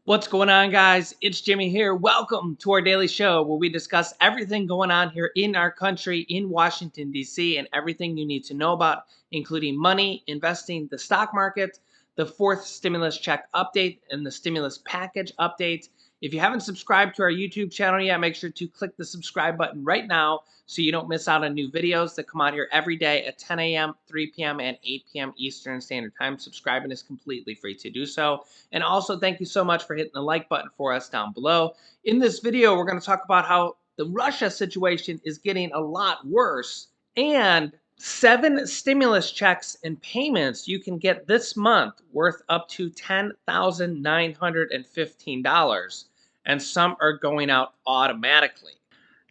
What's going on, guys? It's Jimmy here. Welcome to our daily show where we discuss everything going on here in our country, in Washington, D.C., and everything you need to know about, including money, investing, the stock market, the fourth stimulus check update, and the stimulus package update. If you haven't subscribed to our YouTube channel yet, make sure to click the subscribe button right now so you don't miss out on new videos that come out here every day at 10 a.m., 3 p.m., and 8 p.m. Eastern Standard Time. Subscribing is completely free to do so. And also, thank you so much for hitting the like button for us down below. In this video, we're going to talk about how the Russia situation is getting a lot worse and 7 stimulus checks and payments you can get this month worth up to $10,915, and some are going out automatically.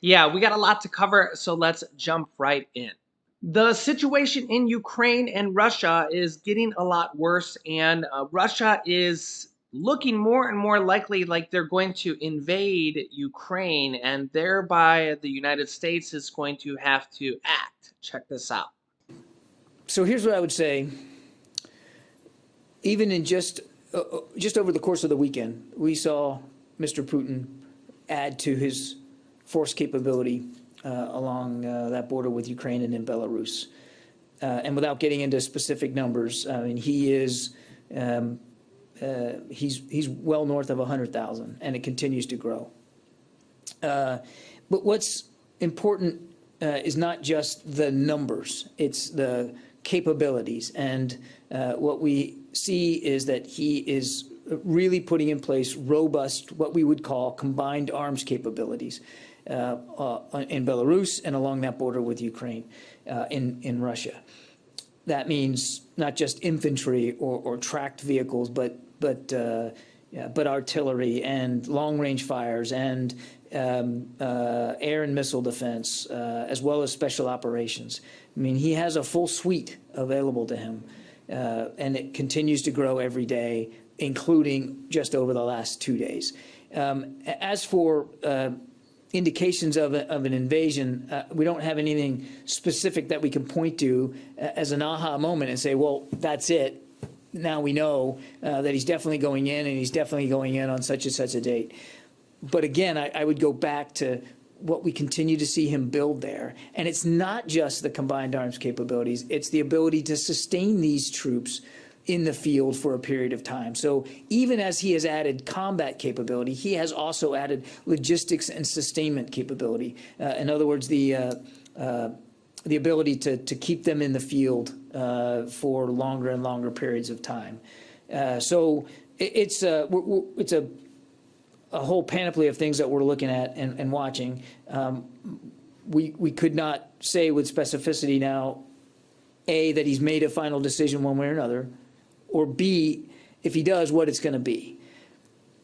Yeah, we got a lot to cover, so let's jump right in. The situation in Ukraine and Russia is getting a lot worse, and Russia is looking more and more likely like they're going to invade Ukraine, and thereby the United States is going to have to act. Check this out. So here's what I would say. Even in just over the course of the weekend, we saw Mr. Putin add to his force capability along that border with Ukraine and in Belarus. And without getting into specific numbers, I mean, he's well north of 100,000, and it continues to grow. But what's important is not just the numbers; it's the capabilities. And what we see is that he is really putting in place robust, what we would call combined arms capabilities in Belarus and along that border with Ukraine, in Russia. That means not just infantry or tracked vehicles, but artillery and long-range fires and air and missile defense, as well as special operations. I mean, he has a full suite available to him, and it continues to grow every day, including just over the last 2 days. As for indications of an invasion, we don't have anything specific that we can point to as an aha moment and say, well, that's it. Now we know that he's definitely going in, and he's definitely going in on such and such a date. But again, I would go back to what we continue to see him build there. And it's not just the combined arms capabilities, it's the ability to sustain these troops in the field for a period of time. So even as he has added combat capability, he has also added logistics and sustainment capability. In other words, the ability to keep them in the field for longer and longer periods of time. So it's a whole panoply of things that we're looking at and watching. We could not say with specificity now, A, that he's made a final decision one way or another, or B, if he does, what it's going to be.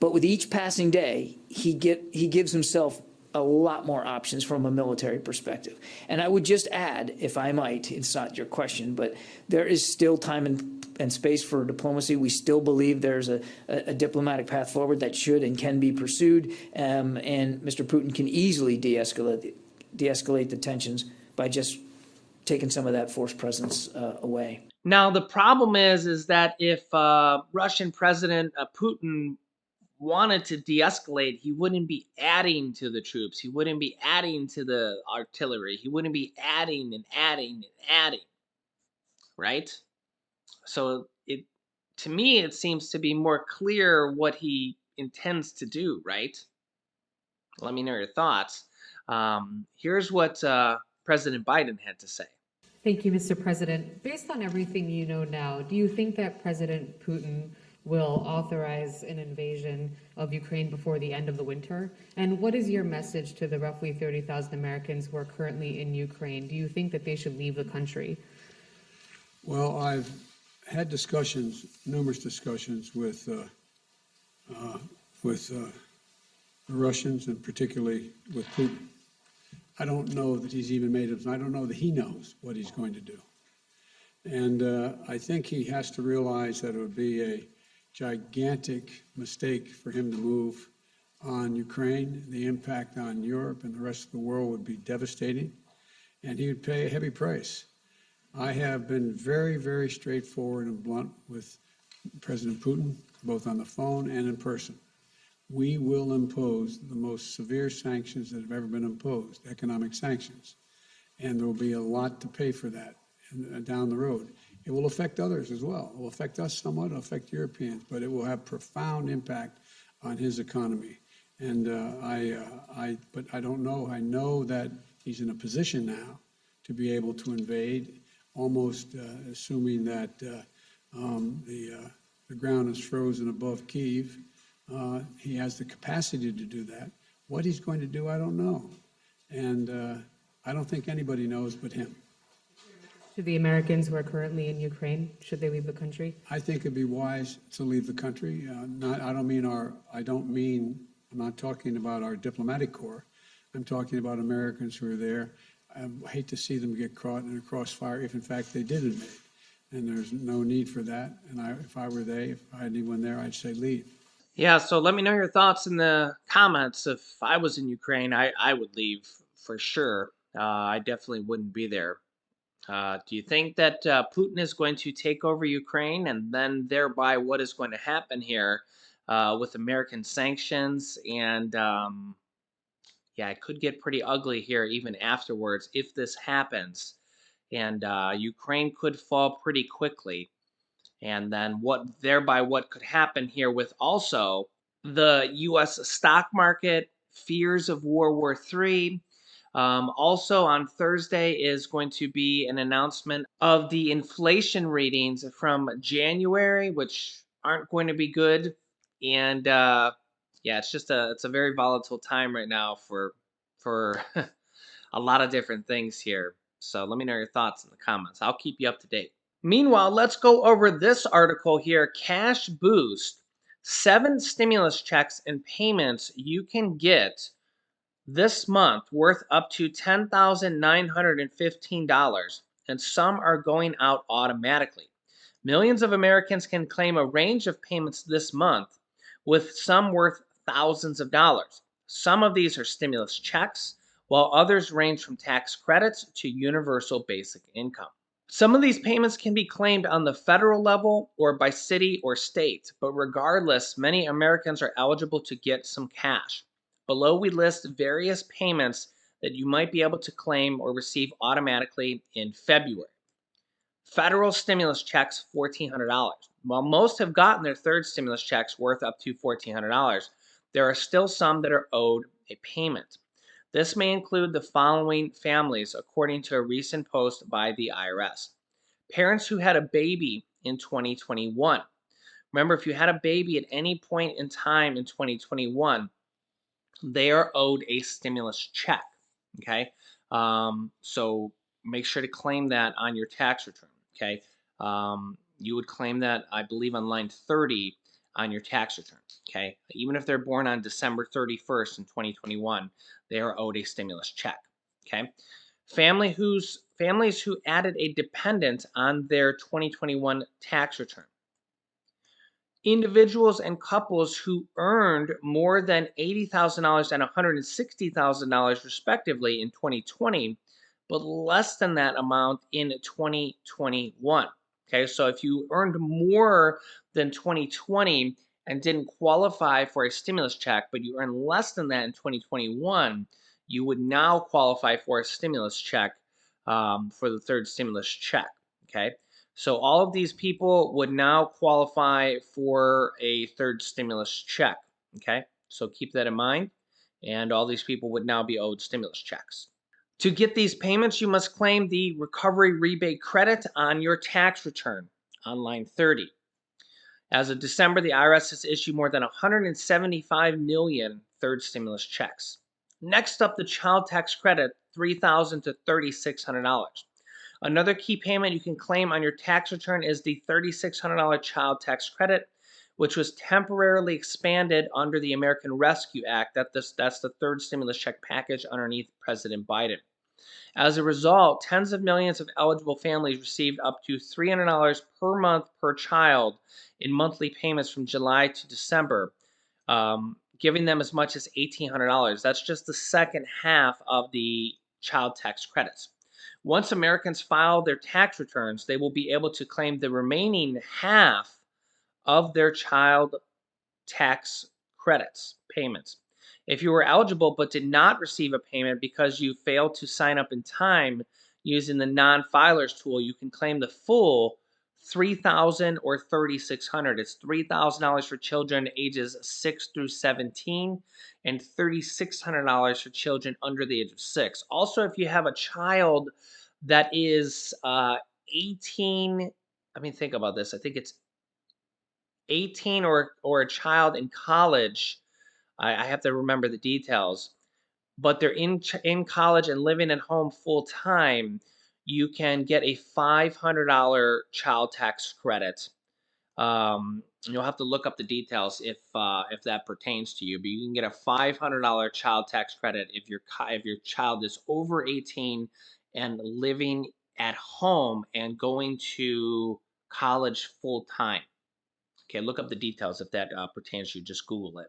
But with each passing day, he gives himself a lot more options from a military perspective. And I would just add, if I might, it's not your question, but there is still time and space for diplomacy. We still believe there's a diplomatic path forward that should and can be pursued, and Mr. Putin can easily de-escalate the tensions by just taking some of that force presence away. Now, the problem is that if Russian President Putin wanted to de-escalate, he wouldn't be adding to the troops. He wouldn't be adding to the artillery. He wouldn't be adding and adding and adding, right? So to me, it seems to be more clear what he intends to do, right? Let me know your thoughts. Here's what President Biden had to say. Thank you, Mr. President. Based on everything you know now, do you think that President Putin will authorize an invasion of Ukraine before the end of the winter? And what is your message to the roughly 30,000 Americans who are currently in Ukraine? Do you think that they should leave the country? Well, I've had numerous discussions with the Russians, and particularly with Putin. I don't know that he's even I don't know that he knows what he's going to do. And I think he has to realize that it would be a gigantic mistake for him to move on Ukraine. The impact on Europe and the rest of the world would be devastating, and he would pay a heavy price. I have been very, very straightforward and blunt with President Putin, both on the phone and in person. we will impose the most severe sanctions that have ever been imposed, economic sanctions. And there will be a lot to pay for that down the road. It will affect others as well. It will affect us somewhat, it'll affect Europeans, but it will have profound impact on his economy. And but I don't know. I know that he's in a position now to be able to invade, almost assuming that the ground is frozen above Kyiv. He has the capacity to do that. What he's going to do, I don't know. And I don't think anybody knows but him. To the Americans who are currently in Ukraine, should they leave the country? I think it'd be wise to leave the country. I'm not talking about our diplomatic corps. I'm talking about Americans who are there. I hate to see them get caught in a crossfire if in fact they did invade. And there's no need for that. And if I had anyone there, I'd say leave. Yeah, so let me know your thoughts in the comments. If I was in Ukraine, I would leave for sure. I definitely wouldn't be there. Do you think that Putin is going to take over Ukraine, and then thereby what is going to happen here with American sanctions? And yeah, it could get pretty ugly here even afterwards if this happens. And Ukraine could fall pretty quickly. And then what could happen here with also the US stock market, fears of World War III. Also on Thursday is going to be an announcement of the inflation readings from January, which aren't going to be good. And yeah, it's a very volatile time right now for a lot of different things here. So let me know your thoughts in the comments. I'll keep you up to date. Meanwhile, let's go over this article here, Cash Boost, 7 stimulus checks and payments you can get this month worth up to $10,915, and some are going out automatically. Millions of Americans can claim a range of payments this month, with some worth thousands of dollars. Some of these are stimulus checks, while others range from tax credits to universal basic income. Some of these payments can be claimed on the federal level or by city or state, but regardless, many Americans are eligible to get some cash. Below, we list various payments that you might be able to claim or receive automatically in February. Federal stimulus checks, $1,400. While most have gotten their third stimulus checks worth up to $1,400, there are still some that are owed a payment. This may include the following families, according to a recent post by the IRS. Parents who had a baby in 2021. Remember, if you had a baby at any point in time in 2021, they are owed a stimulus check. Okay. So make sure to claim that on your tax return. Okay. You would claim that, I believe, on line 30 on your tax return. Okay. Even if they're born on December 31st in 2021, they are owed a stimulus check. Okay. Families who added a dependent on their 2021 tax return. Individuals and couples who earned more than $80,000 and $160,000 respectively in 2020, but less than that amount in 2021. Okay, so if you earned more than 2020 and didn't qualify for a stimulus check, but you earned less than that in 2021, you would now qualify for a stimulus check for the third stimulus check. Okay, so all of these people would now qualify for a third stimulus check. Okay, so keep that in mind. And all these people would now be owed stimulus checks. To get these payments, you must claim the recovery rebate credit on your tax return on line 30. As of December, the IRS has issued more than 175 million third stimulus checks. Next up, the child tax credit, $3,000 to $3,600. Another key payment you can claim on your tax return is the $3,600 child tax credit, which was temporarily expanded under the American Rescue Act. That's the third stimulus check package underneath President Biden. As a result, tens of millions of eligible families received up to $300 per month per child in monthly payments from July to December, giving them as much as $1,800. That's just the second half of the child tax credits. Once Americans file their tax returns, they will be able to claim the remaining half of their child tax credits, payments. If you were eligible but did not receive a payment because you failed to sign up in time using the non-filers tool, you can claim the full $3,000 or $3,600. It's $3,000 for children ages 6 through 17 and $3,600 for children under the age of 6. Also, if you have a child that is 18, I mean, think about this. I think it's 18 or a child in college. I have to remember the details, but they're in college and living at home full time. You can get a $500 child tax credit. You'll have to look up the details if that pertains to you. But you can get a $500 child tax credit if your child is over 18 and living at home and going to college full time. Okay, look up the details if that pertains to you. Just Google it.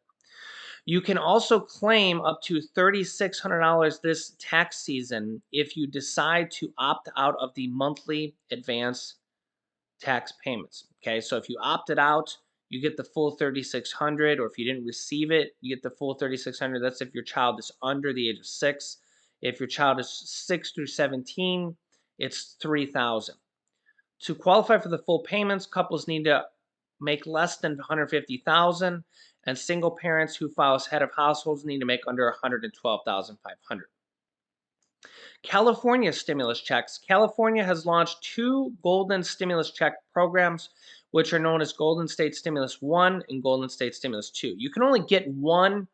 You can also claim up to $3,600 this tax season if you decide to opt out of the monthly advance tax payments. Okay, so if you opted out, you get the full 3,600, or if you didn't receive it, you get the full 3,600. That's if your child is under the age of 6. If your child is 6 through 17, it's 3,000. To qualify for the full payments, couples need to make less than 150,000, and single parents who file as head of households need to make under 112,500. California stimulus checks. California has launched two golden stimulus check programs, which are known as Golden State Stimulus 1 and Golden State Stimulus 2. You can only get one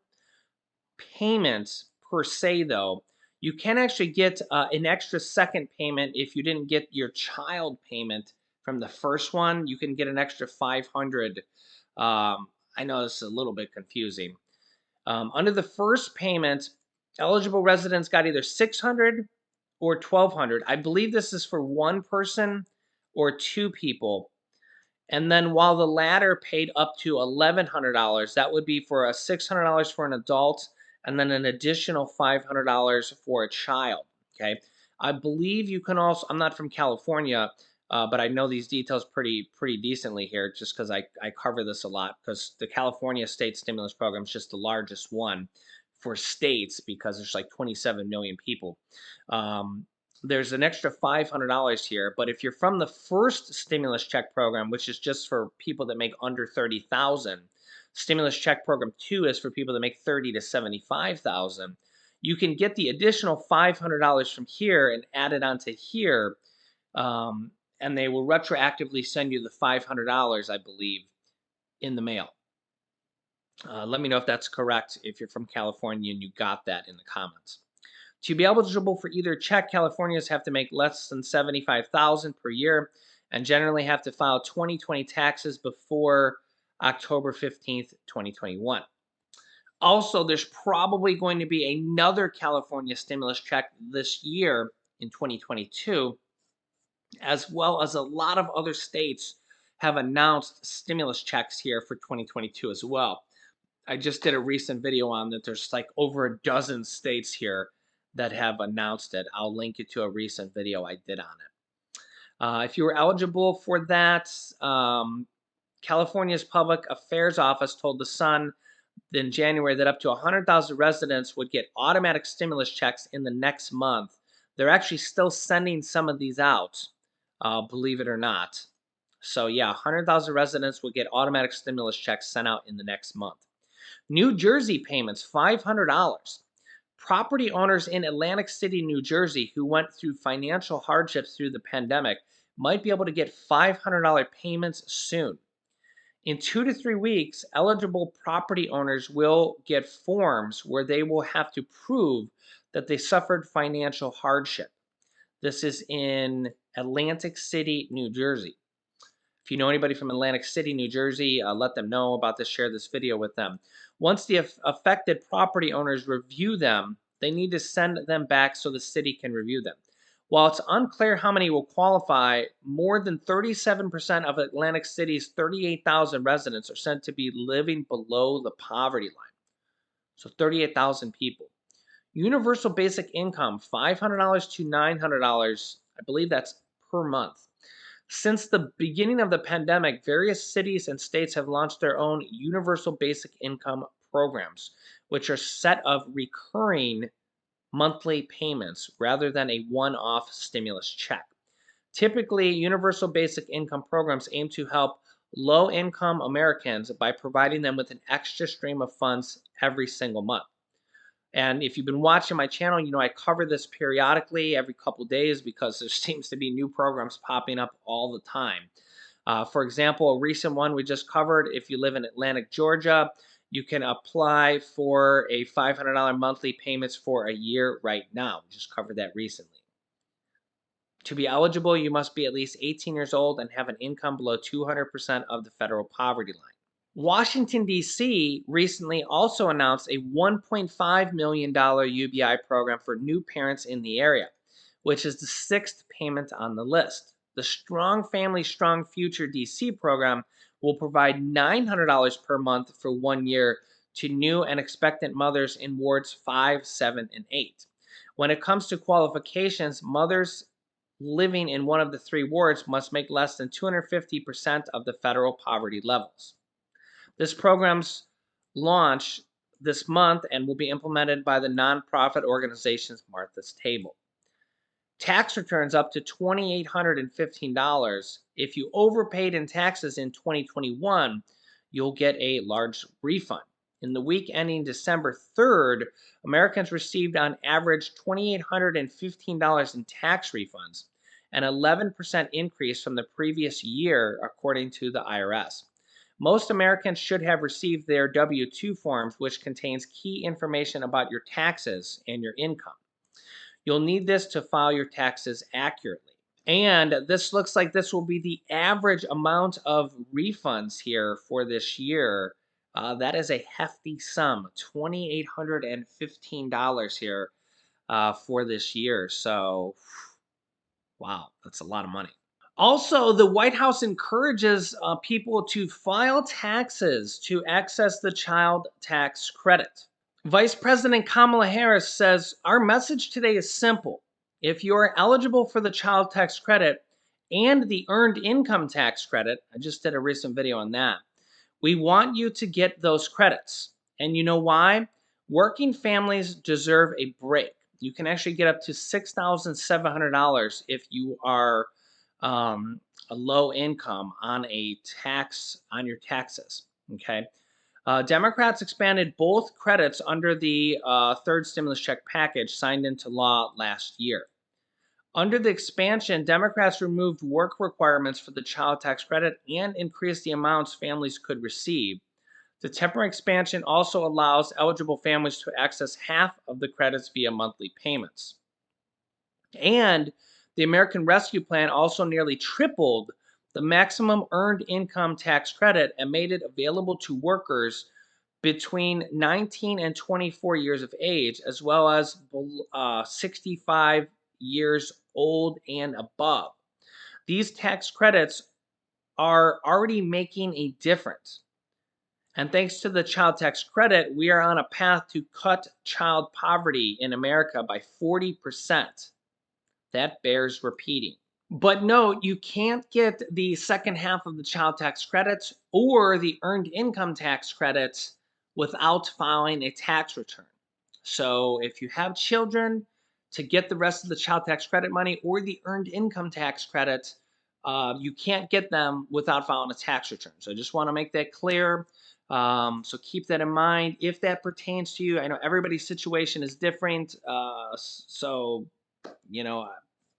payment per se, though. You can actually get an extra second payment if you didn't get your child payment from the first one. You can get an extra 500. I know this is a little bit confusing. Under the first payment, eligible residents got either 600 or 1,200. I believe this is for one person or two people. And then while the latter paid up to $1,100, that would be for a $600 for an adult and then an additional $500 for a child. Okay. I believe you can also, I'm not from California, but I know these details pretty decently here just because I cover this a lot because the California state stimulus program is just the largest one for states because there's like 27 million people. Um, there's an extra $500 here, but if you're from the first stimulus check program, which is just for people that make under 30,000, stimulus check program 2 is for people that make 30 to 75,000. You can get the additional $500 from here and add it onto here, and they will retroactively send you the $500, I believe, in the mail. Let me know if that's correct if you're from California and you got that in the comments. To be eligible for either check, Californians have to make less than $75,000 per year and generally have to file 2020 taxes before October 15th, 2021. Also, there's probably going to be another California stimulus check this year in 2022, as well as a lot of other states have announced stimulus checks here for 2022 as well. I just did a recent video on that. There's like over a dozen states here that have announced it. I'll link you to a recent video I did on it. If you were eligible for that, California's Public Affairs Office told The Sun in January that up to 100,000 residents would get automatic stimulus checks in the next month. They're actually still sending some of these out, believe it or not. So yeah, 100,000 residents will get automatic stimulus checks sent out in the next month. New Jersey payments, $500. Property owners in Atlantic City, New Jersey, who went through financial hardships through the pandemic might be able to get $500 payments soon. In 2 to 3 weeks, eligible property owners will get forms where they will have to prove that they suffered financial hardship. This is in Atlantic City, New Jersey. If you know anybody from Atlantic City, New Jersey, let them know about this. Share this video with them. Once the affected property owners review them, they need to send them back so the city can review them. While it's unclear how many will qualify, more than 37% of Atlantic City's 38,000 residents are said to be living below the poverty line. So 38,000 people. Universal basic income, $500 to $900. I believe that's per month. Since the beginning of the pandemic, various cities and states have launched their own universal basic income programs, which are set of recurring monthly payments rather than a one-off stimulus check. Typically, universal basic income programs aim to help low income Americans by providing them with an extra stream of funds every single month. And if you've been watching my channel, you know I cover this periodically every couple days because there seems to be new programs popping up all the time. For example, a recent one we just covered, if you live in Atlantic, Georgia, you can apply for a $500 monthly payments for a year right now. We just covered that recently. To be eligible, you must be at least 18 years old and have an income below 200% of the federal poverty line. Washington, D.C. recently also announced a $1.5 million UBI program for new parents in the area, which is the sixth payment on the list. The Strong Family, Strong Future DC program will provide $900 per month for 1 year to new and expectant mothers in wards 5, 7, and 8. When it comes to qualifications, mothers living in one of the three wards must make less than 250% of the federal poverty levels. This program's launch this month and will be implemented by the nonprofit organizations Martha's Table. Tax returns up to $2,815. If you overpaid in taxes in 2021, you'll get a large refund. In the week ending December 3rd, Americans received on average $2,815 in tax refunds, an 11% increase from the previous year, according to the IRS. Most Americans should have received their W-2 forms, which contains key information about your taxes and your income. You'll need this to file your taxes accurately. And this looks like this will be the average amount of refunds here for this year. That is a hefty sum, $2,815 here for this year. So, wow, that's a lot of money. Also, the White House encourages people to file taxes to access the child tax credit. Vice President Kamala Harris says, our message today is simple. If you are eligible for the child tax credit and the earned income tax credit, I just did a recent video on that, we want you to get those credits. And you know why? Working families deserve a break. You can actually get up to $6,700 if you are a low income on a tax on your taxes. Okay. Democrats expanded both credits under the third stimulus check package signed into law last year. Under the expansion, Democrats removed work requirements for the child tax credit and increased the amounts families could receive. The temporary expansion also allows eligible families to access half of the credits via monthly payments. And the American Rescue Plan also nearly tripled the maximum earned income tax credit and made it available to workers between 19 and 24 years of age, as well as 65 years old and above. These tax credits are already making a difference. And thanks to the child tax credit, we are on a path to cut child poverty in America by 40%. That bears repeating. But note, you can't get the second half of the child tax credits or the earned income tax credits without filing a tax return. So if you have children, to get the rest of the child tax credit money or the earned income tax credit, you can't get them without filing a tax return. So I just want to make that clear. So keep that in mind if that pertains to you. I know everybody's situation is different. So you know,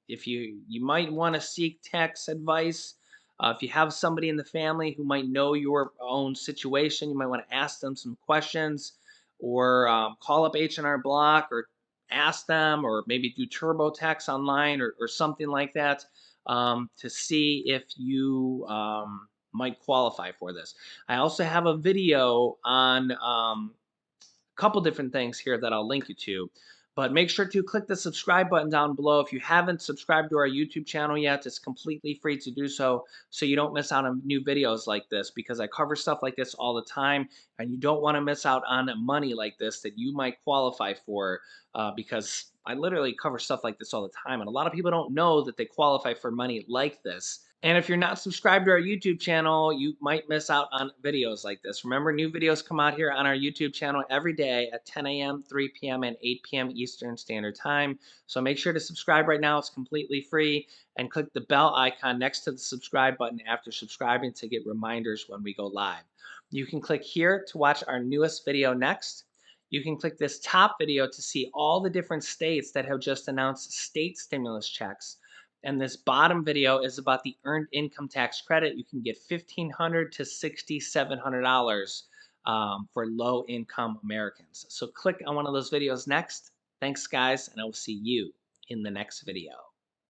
if you might want to seek tax advice. If you have somebody in the family who might know your own situation, you might want to ask them some questions, or call up H&R Block, or ask them, or maybe do TurboTax online, or something like that, to see if you might qualify for this. I also have a video on couple different things here that I'll link you to. But make sure to click the subscribe button down below. If you haven't subscribed to our YouTube channel yet, it's completely free to do so, so you don't miss out on new videos like this, because I cover stuff like this all the time, and you don't want to miss out on money like this that you might qualify for, because I literally cover stuff like this all the time, and a lot of people don't know that they qualify for money like this. And if you're not subscribed to our YouTube channel, you might miss out on videos like this. Remember, new videos come out here on our YouTube channel every day at 10 a.m., 3 p.m., and 8 p.m. Eastern Standard Time. So make sure to subscribe right now. It's completely free. And click the bell icon next to the subscribe button after subscribing to get reminders when we go live. You can click here to watch our newest video next. You can click this top video to see all the different states that have just announced state stimulus checks. And this bottom video is about the earned income tax credit. You can get $1,500 to $6,700 for low income Americans. So click on one of those videos next. Thanks, guys, and I will see you in the next video.